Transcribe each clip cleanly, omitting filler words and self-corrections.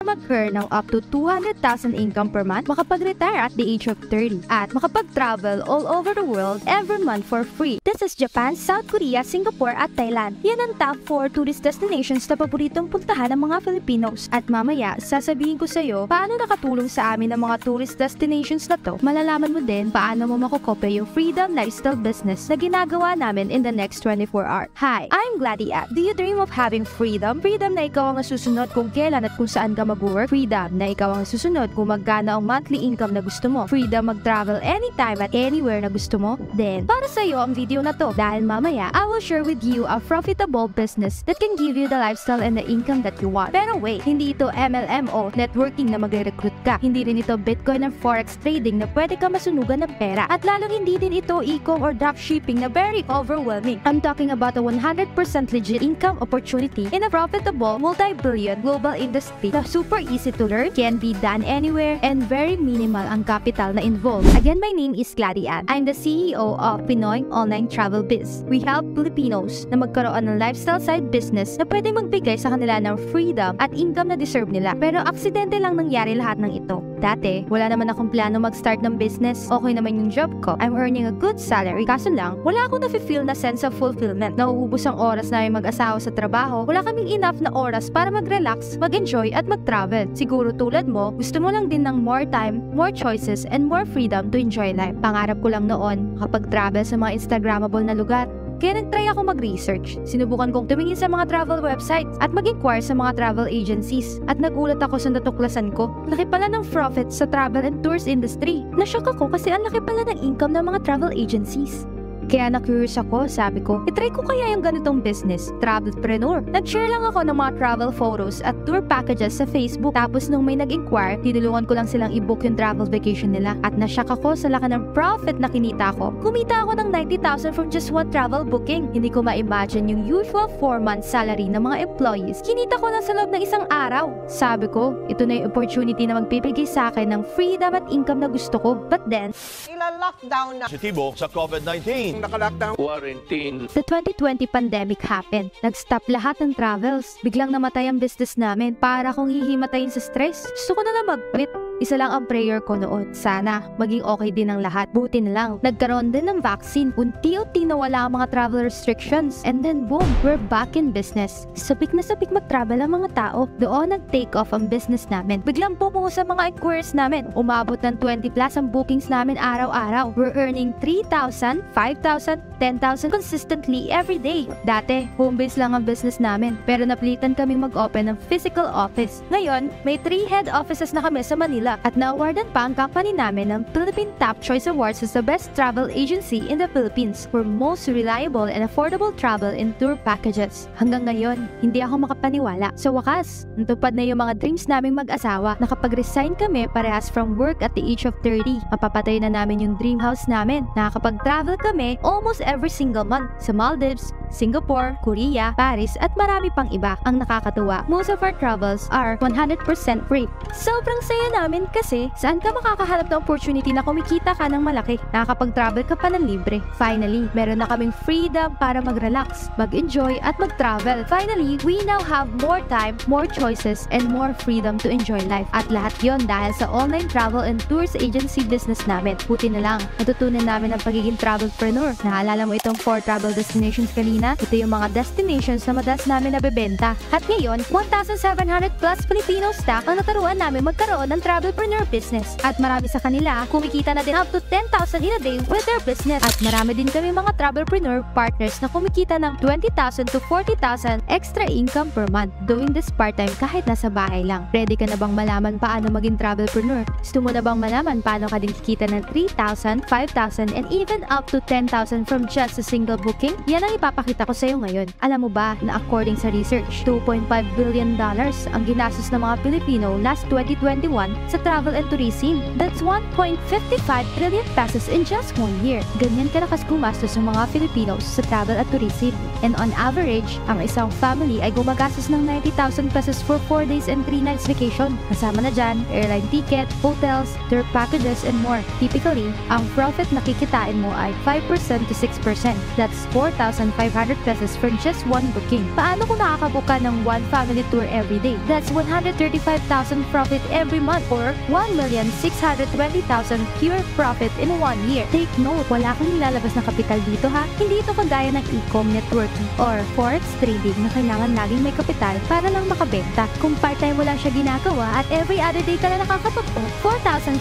mag-earn ng up to 200,000 income per month, makapag-retire at the age of 30, at makapag-travel all over the world every month for free. This is Japan, South Korea, Singapore at Thailand. Yan ang top 4 tourist destinations na paboritong puntahan ng mga Filipinos. At mamaya, sasabihin ko sa iyo paano nakatulong sa amin ang mga tourist destinations na to. Malalaman mo din paano mo makokopya yung freedom lifestyle business na ginagawa namin in the next 24 hours. Hi, I'm Gladys. Do you dream of having freedom? Freedom na ikaw ang susunod kung kailan at kung saan ka mag-work. Freedom na ikaw ang susunod kung magkano ang monthly income na gusto mo. Freedom mag-travel anytime at anywhere na gusto mo. Then, para sa iyo ang video na to dahil mamaya, I will share with you a profitable business that can give you the lifestyle and the income that you want. Pero wait, hindi ito MLM o networking na magre-recruit ka. Hindi rin ito Bitcoin and Forex trading na pwede ka masunugan ng pera. At lalong hindi din ito e-com or dropshipping na very overwhelming. I'm talking about a 100% legit income opportunity in a profitable multi-billion global industry na super easy to learn, can be done anywhere, and very minimal ang capital na involved. Again, my name is Gladys. I'm the CEO of Pinoy Online Travel Biz. We help Filipinos na magkaroon ng lifestyle side business na pwede magbigay sa kanila ng freedom at income na deserve nila. Pero aksidente lang nangyari lahat ng ito. Dati, wala naman akong plano mag-start ng business. Okay naman yung job ko. I'm earning a good salary. Kaso lang, wala akong na-feel na sense of fulfillment. Nauubos ang oras namin mag-asawa sa trabaho. Wala kaming enough na oras para mag-relax, mag-enjoy at mag-travel. Siguro tulad mo, gusto mo lang din ng more time, more choices, and more freedom to enjoy life. Pangarap ko lang noon kapag travel sa mga Instagrammable na lugar. Kaya nag-try ako mag-research. Sinubukan kong tumingin sa mga travel websites at mag-inquire sa mga travel agencies. At nagulat ako sa natuklasan ko. Laki pala ng profit sa travel and tours industry. Nashock ako kasi ang laki pala ng income ng mga travel agencies. Kaya na-curious ako, sabi ko, itry ko kaya yung ganitong business, travelpreneur. Nag-share lang ako ng mga travel photos at tour packages sa Facebook. Tapos nung may nag-inquire, tinulungan ko lang silang i-book yung travel vacation nila. At nashock ako sa laki ng profit na kinita ko. Kumita ako ng 90,000 from just one travel booking. Hindi ko ma-imagine yung usual 4-month salary ng mga employees. Kinita ko lang sa loob ng isang araw. Sabi ko, ito na yung opportunity na magbibigay sa akin ng freedom at income na gusto ko. But then, ila-lockdown na positibo sa COVID-19. Naka-lockdown quarantine. The 2020 pandemic happened. Nag-stop lahat ng travels. Biglang namatay ang business namin. Para akong hihimatayin sa stress. Gusto ko na lang mag-quit. Isa lang ang prayer ko noon. Sana maging okay din ang lahat. Buti na lang. Nagkaroon din ng vaccine. Unti-unti nawala ang mga travel restrictions. And then boom, we're back in business. Sabik na sabik mag-travel ang mga tao. Doon nag-take off ang business namin. Biglang bumuho sa mga inquiries namin. Umabot ng 20 plus ang bookings namin araw-araw. We're earning 3,000, 5,000, 10,000 consistently every day. Dati, home-based lang ang business namin. Pero napilitan kaming mag-open ng physical office. Ngayon, may 3 head offices na kami sa Manila. At na-awardan pa ang company namin ng Philippine Top Choice Awards as the best travel agency in the Philippines for most reliable and affordable travel and tour packages. Hanggang ngayon, hindi ako makapaniwala. Sa wakas, natupad na yung mga dreams naming mag-asawa. Nakapag-resign kami parehas from work at the age of 30. Mapapatay na namin yung dream house namin. Nakakapag-travel kami almost every single month sa Maldives, Singapore, Korea, Paris at marami pang iba. Ang nakakatuwa, most of our travels are 100% free. Sobrang saya namin kasi saan ka makakahanap ng opportunity na kumikita ka ng malaki? Nakakapag-travel ka pa ng libre. Finally, meron na kaming freedom para mag-relax, mag-enjoy at mag-travel. Finally, we now have more time, more choices, and more freedom to enjoy life. At lahat yon dahil sa online travel and tours agency business namin. Buti na lang, natutunan namin ang pagiging travelpreneur. Naalala mo itong 4 travel destinations kanina? Ito yung mga destinations na madalas namin nabebenta. At ngayon, 1,700 plus Filipino staff ang naturuan namin magkaroon ng travelpreneur business. At marami sa kanila, kumikita na din up to 10,000 in a day with their business. At marami din kami mga travelpreneur partners na kumikita ng 20,000 to 40,000 extra income per month doing this part-time kahit nasa bahay lang. Ready ka na bang malaman paano maging travelpreneur? Gusto mo na bang malaman paano ka din kikita ng 3,000, 5,000, and even up to 10,000 from just a single booking? Yan ang ipapakita ko sa iyo ngayon. Alam mo ba na according sa research, $2.5 billion ang ginastos ng mga Pilipino last 2021 sa travel and tourism. That's 1.55 trillion pesos in just 1 year. Ganyan kalakas gumastos ng mga Filipinos sa travel at tourism. And on average, ang isang family ay gumagastos ng 90,000 pesos for 4 days and 3 nights vacation. Kasama na dyan, airline ticket, hotels, tour packages, and more. Typically, ang profit na kikitain mo ay 5% to 6%. That's 4,500 500 pesos for just one booking. Paano kung nakakabook ka ng one family tour every day? That's 135,000 profit every month or 1,620,000 pure profit in 1 year. Take note, wala kang nilalabas na kapital dito ha. Hindi ito kagaya ng e-com networking or forex trading na kailangan laging may kapital para lang makabenta. Kung part-time mo lang siya ginagawa at every other day ka na nakakapagpo, 4,500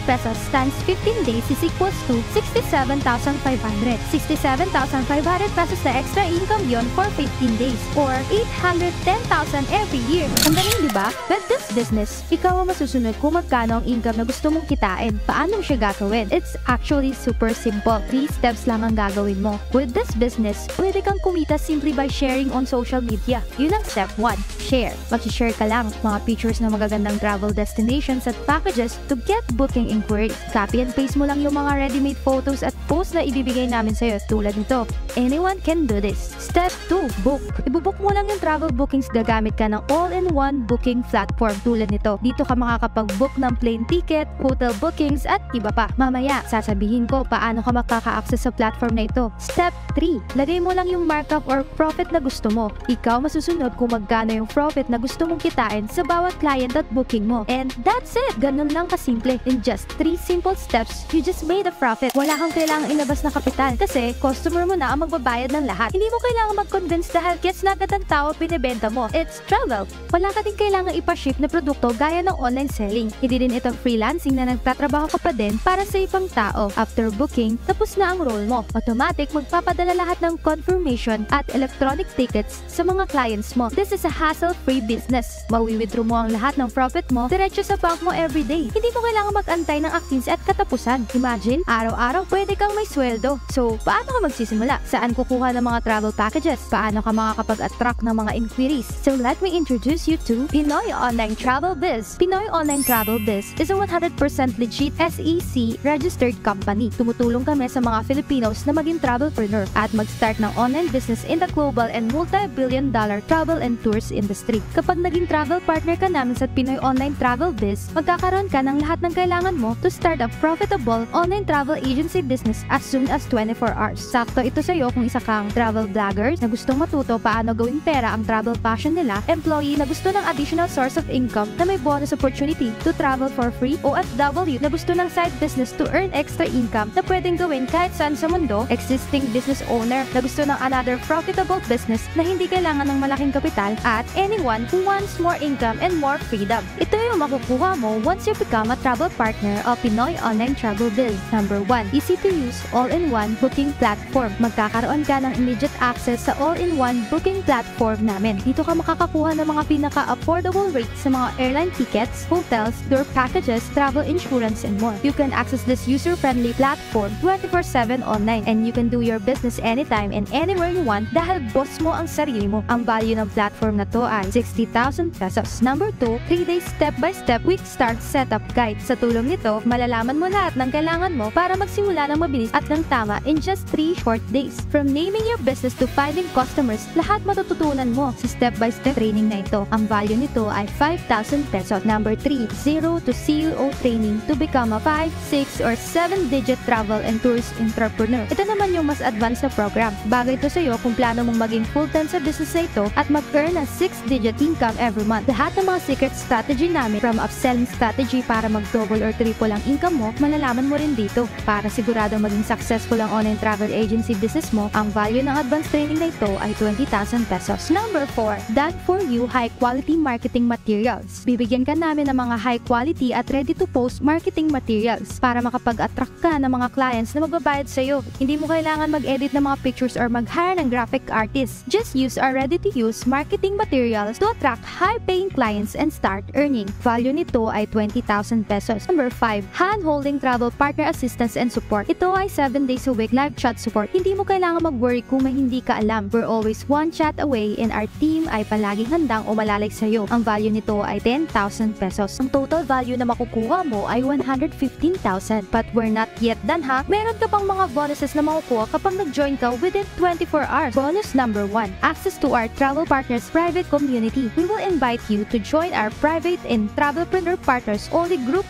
pesos times 15 days is equals to 67,500. 67,500 pesos na extra income yon for 15 days or 810,000 every year. Ang galing, di ba? With this business, ikaw ang masusunod kung magkano ang income na gusto mong kitain. Paano mo siya gagawin? It's actually super simple. 3 steps lang ang gagawin mo. With this business, pwede kang kumita simply by sharing on social media. Yun ang step 1. Share. Mag-share ka lang mga pictures na magagandang travel destinations at packages to get booking inquiries. Copy and paste mo lang yung mga ready-made photos at post na ibibigay namin sa'yo tulad nito. Anyone can do this. Step 2. Book. Ibubook mo lang yung travel bookings gagamit ka ng all-in-one booking platform tulad nito. Dito ka makakapag-book ng plane ticket, hotel bookings at iba pa. Mamaya, sasabihin ko paano ka makaka-access sa platform na ito. Step 3. Lagay mo lang yung markup or profit na gusto mo. Ikaw masusunod kung magkano yung profit na gusto mong kitain sa bawat client at booking mo. And that's it! Ganun lang kasimple. In just 3 simple steps, you just made a profit. Wala kang kailangang ilabas na kapital kasi customer mo na ang magbabayad ng lahat. Hindi mo kailangan mag-convince dahil gets na agad ang tao binibenta mo. It's travel. Wala ka din kailangang ipaship na produkto gaya ng online selling. Hindi din ito freelancing na nagtatrabaho ka pa din para sa ibang tao. After booking, tapos na ang role mo. Automatic magpapadala lahat ng confirmation at electronic tickets sa mga clients mo. This is a hassle-free business. Mawi-withdraw mo ang lahat ng profit mo diretso sa bank mo everyday. Hindi mo kailangan mag-antay ng activities at katapusan. Imagine, araw-araw pwede kang may sweldo. So, paano ka magsisimula? Saan kukuha ng mga travel packages? Paano ka makakapag-attract ng mga inquiries? So, let me introduce you to Pinoy Online Travel Biz. Pinoy Online Travel Biz is a 100% legit SEC registered company. Tumutulong kami sa mga Filipinos na maging travelpreneur at mag-start ng online business in the global and multi-billion-dollar travel and tours industry. Kapag naging travel partner ka namin sa Pinoy Online Travel Biz, magkakaroon ka ng lahat ng kailangan mo to start a profitable online travel agency business as soon as 24 hours. Sakto ito sa'yo kung isa kang travel vlogger na gustong matuto paano gawing pera ang travel passion nila, employee na gusto ng additional source of income na may bonus opportunity to travel for free, OFW na gusto ng side business to earn extra income na pwedeng gawin kahit saan sa mundo, existing business owner na gusto ng another profitable business na hindi kailangan ng malaking kapital, at anyone who wants more income and more freedom. Ito yung makukuha mo once you become a travel partner of Pinoy Online Travel Biz. Number 1. Easy to use all-in-one booking platform. Magkakaroon ka ng immediate access sa all-in-one booking platform namin. Dito ka makakakuha ng mga pinaka-affordable rates sa mga airline tickets, hotels, tour packages, travel insurance, and more. You can access this user-friendly platform 24/7 online and you can do your business anytime and anywhere you want dahil boss mo ang sarili mo. Ang value ng platform na to ay 60,000 pesos. Number 2, 3-day step-by-step quick start setup guide. Sa tulong nito, malalaman mo lahat ng kailangan mo para magsimula ng mabilis at ng tama in just 3 short days. From naming your business to finding customers, lahat matututunan mo sa step-by-step training na ito. Ang value nito ay 5,000 pesos. Number 3, 0 to CEO training to become a 5, 6, or 7-digit travel and tours entrepreneur. Ito naman yung mas advanced na program. Bagay ito sa'yo kung plano mong maging full-time sa business na ito at mag-earn ng 6-digit income every month. Lahat ng mga secret strategy namin, from upselling strategy para mag-double or triple ang income mo, malalaman mo rin dito. Para siguradong maging successful ang online travel agency business mo, ang value ng advanced training na ito ay 20,000 pesos. Number 4, done for you high-quality marketing materials. Bibigyan ka namin ng mga high-quality at ready-to-post marketing materials para makapag-attract ka ng mga clients na magbabayad sa'yo. Hindi mo kailangan mag-edit ng mga pictures or mag-hire ng graphic artists. Just use our ready-to-use marketing materials to attract high-paying clients and start earning. Value nito ay 20,000 pesos. Number 5, hand-holding travel partner assistance and support. Ito ay 7 days a week live chat support. Hindi mo kailangan mag-worry kung may hindi ka alam. We're always one chat away and our team ay palaging handang umalalay sa'yo. Ang value nito ay 10,000 pesos. Ang total value na makukuha mo ay 115,000. But we're not yet done ha. Meron ka pang mga bonuses na makukuha kapag nag-join ka within 24 hours. Bonus number 1, access to our travel partners private community. We will invite you to join our private in Travelpreneur Partners Only Group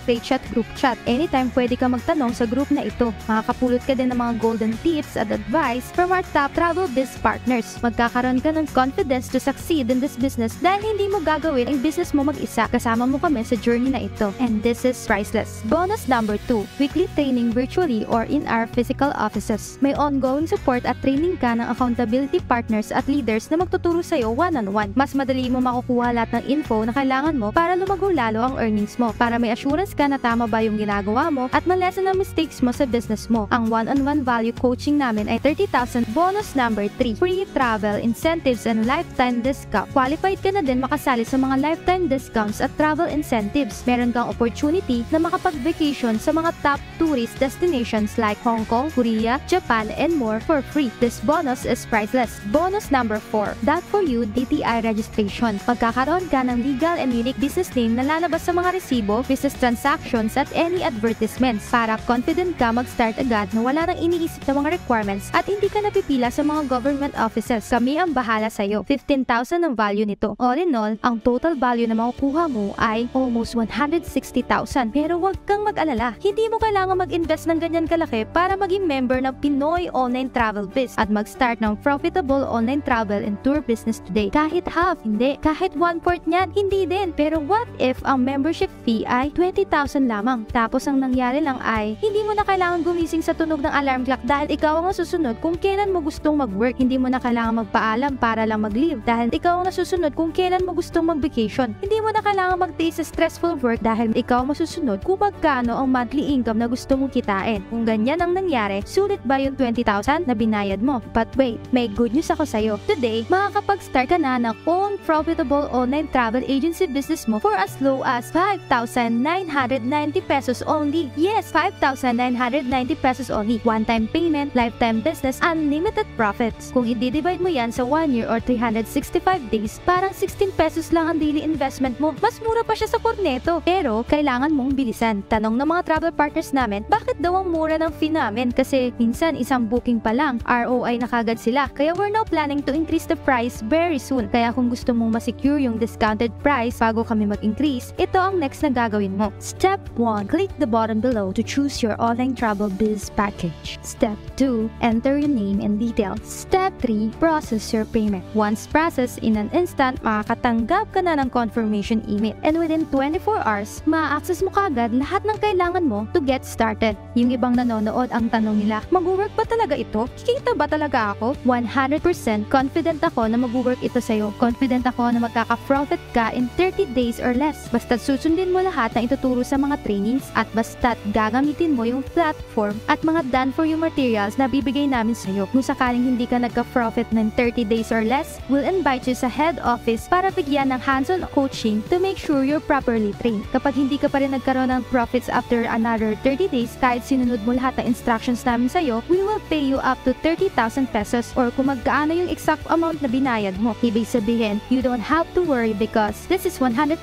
Group Chat. Anytime pwede ka magtanong sa group na ito. Makakapulot ka din ng mga golden tips at advice from our top travel biz partners. Magkakaroon ka ng confidence to succeed in this business dahil hindi mo gagawin ang business mo mag-isa. Kasama mo kami sa journey na ito. And this is priceless. Bonus number 2, weekly training virtually or in our physical offices. May ongoing support at training ka ng accountability partners at leaders na magtuturo sa'yo one-on-one. Mas madali mo makukuha lahat ng info na kailangan mo para lumago lalo ang earnings mo. Para may assurance ka na tama ba yung ginagawa mo at malesen ang mistakes mo sa business mo. Ang one-on-one value coaching namin ay 30,000. Bonus number 3, free travel incentives and lifetime discount. Qualified ka na din makasali sa mga lifetime discounts at travel incentives. Meron kang opportunity na makapag-vacation sa mga top tourist destinations like Hong Kong, Korea, Japan, and more for free. This bonus is priceless. Bonus number 4, that for you DTI registration. Magkakaroon ka ng legal and unique business name na lalabas sa mga resibo, business transactions at any advertisements para confident ka mag-start agad na wala nang iniisip na mga requirements at hindi ka napipila sa mga government offices. Kami ang bahala sa'yo. 15,000 ang value nito. All in all, ang total value na makukuha mo ay almost 160,000. Pero huwag kang mag-alala. Hindi mo kailangan mag-invest ng ganyan kalaki para maging member ng Pinoy Online Travel Biz at mag-start ng profitable online travel and tour business today. Kahit half, hindi. Kahit 1/4 niyan, hindi din. Pero what if ang membership fee ay 20,000 lamang? Tapos ang nangyari lang ay, hindi mo na kailangan gumising sa tunog ng alarm clock dahil ikaw ang susunod kung kailan mo gustong mag-work. Hindi mo na kailangan magpaalam para lang mag-leave dahil ikaw ang nasusunod kung kailan mo gustong mag-vacation. Hindi mo na kailangan magtiis sa stressful work dahil ikaw masusunod kung magkano ang monthly income na gusto mong kitain. Kung ganyan ang nangyari, sulit ba yung 20,000 na binayad mo? But wait, may good news ako sa'yo. Today, makakapag-start ka na ng own profitable online travel agency business mo for as low as 5,990 pesos only. Yes, 5,990 pesos only. One-time payment, lifetime business, unlimited profits. Kung i-divide mo yan sa 1 year or 365 days, parang 16 pesos lang ang daily investment mo. Mas mura pa siya sa Corneto. Pero, kailangan mong bilisan. Tanong ng mga travel partners namin, bakit daw ang mura ng fee namin? Kasi minsan isang booking pa lang, ROI na kagad sila. Kaya we're now planning to increase the price very soon. Kaya kung gusto mong ma-secure yung discounted price bago kami mag-increase, ito ang next na gagawin mo. Step 1, click the button below to choose your online travel biz package. Step 2, enter your name and details. Step 3, process your payment. Once processed, in an instant, makakatanggap ka na ng confirmation email. And within 24 hours, ma-access mo kagad lahat ng kailangan mo to get started. Yung ibang nanonood ang tanong nila, mag-work ba talaga ito? Kikita ba talaga ako? 100% confident ako na mag-work ito sa'yo. Confident ako na magkaka-profit ka in 30 days or less. Basta't susundin mo lahat na ituturo sa mga trainings at basta't gagamitin mo yung platform at mga done-for-you materials na bibigay namin sa'yo. Kung sakaling hindi ka nagka-profit ng 30 days or less, we'll invite you sa head office para bigyan ng hands-on coaching to make sure you're properly trained. Kapag hindi ka pa rin nagkaroon ng profits after another 30 days, kahit sinunod mo lahat ng instructions namin sa'yo, we will pay you up to 30,000 pesos or kung magkaano yung exact amount na binayad mo. Ibig sabihin, you don't have to worry because this is 100%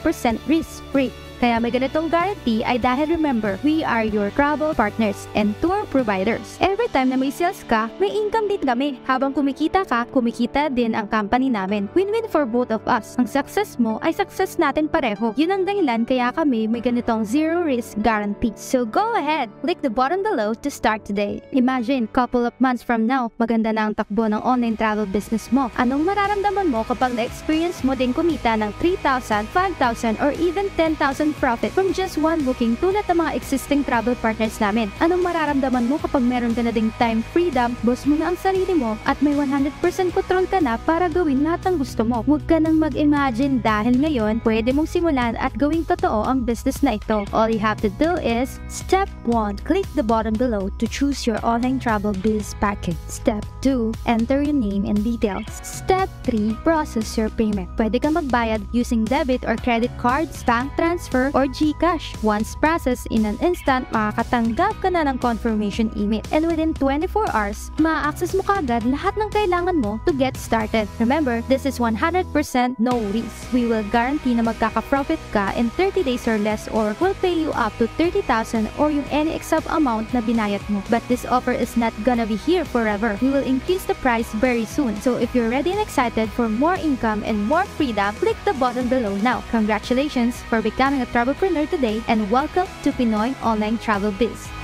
risk-free. Kaya may ganitong guarantee ay dahil remember, we are your travel partners and tour providers. Every time na may sales ka, may income din kami. Habang kumikita ka, kumikita din ang company namin. Win-win for both of us. Ang success mo ay success natin pareho. Yun ang dahilan kaya kami may ganitong zero risk guarantee. So go ahead, click the button below to start today. Imagine, couple of months from now, maganda na ang takbo ng online travel business mo. Anong mararamdaman mo kapag na-experience mo din kumita ng 3,000, 5,000, or even 10,000 profit from just one booking tulad ng mga existing travel partners namin? Anong mararamdaman mo kapag meron ka na ding time freedom, boss mo na ang sarili mo, at may 100% control ka na para gawin lahat ng gusto mo? Huwag ka nang mag-imagine dahil ngayon, pwede mong simulan at gawing totoo ang business na ito. All you have to do is, Step 1, click the button below to choose your online travel biz package. Step 2, enter your name and details. Step 3, process your payment. Pwede ka magbayad using debit or credit cards, bank transfer, transfer, or GCash. Once processed in an instant, makakatanggap ka na ng confirmation email. And within 24 hours, ma-access mo kagad lahat ng kailangan mo to get started. Remember, this is 100% no risk. We will guarantee na magkaka-profit ka in 30 days or less, or we'll pay you up to 30,000 or yung any exact amount na binayad mo. But this offer is not gonna be here forever. We will increase the price very soon. So if you're ready and excited for more income and more freedom, click the button below now. Congratulations for becoming a travelpreneur today, and welcome to Pinoy Online Travel Biz.